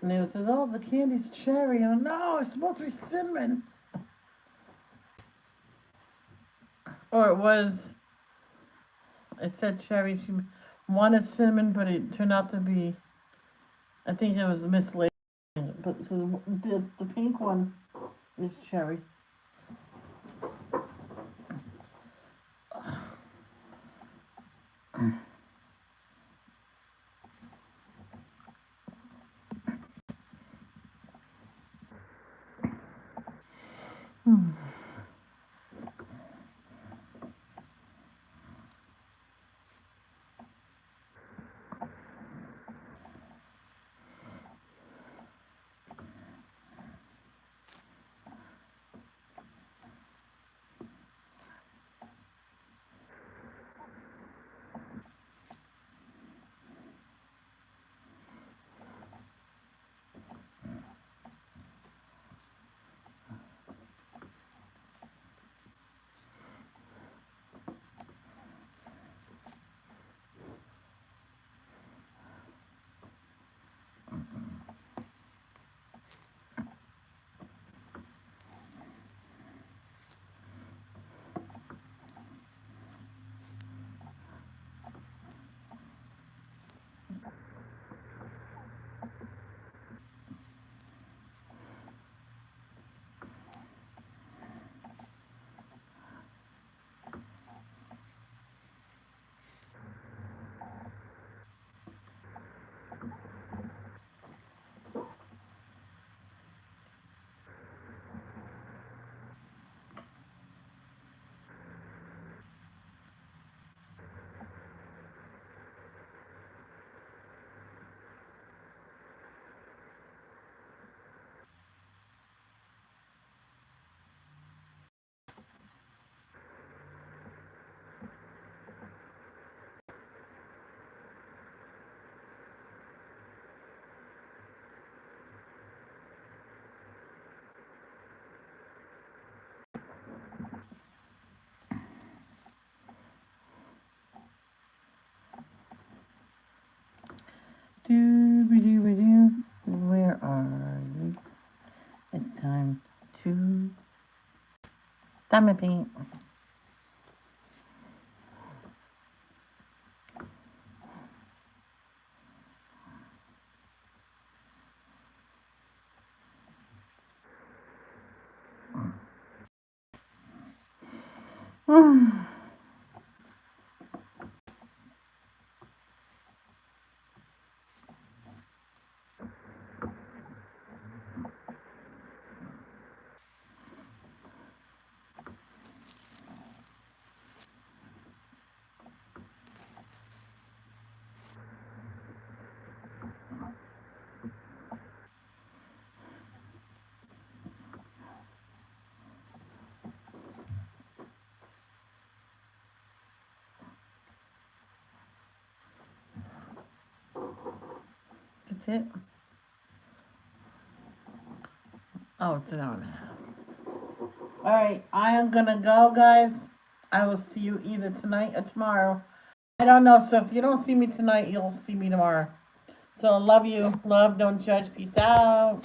And then it says, "Oh, the candy's cherry." And no, it's supposed to be cinnamon. Or it said cherry. She wanted cinnamon, but it turned out to be, I think it was mislaid. But because the pink one is cherry. Doo-ba-doo-ba-doo. Where are you? It's time to diamond paint. That's it. Oh, it's an hour and a half. Alright, I am gonna go, guys. I will see you either tonight or tomorrow. I don't know, so if you don't see me tonight, you'll see me tomorrow. So love you. Love, don't judge. Peace out.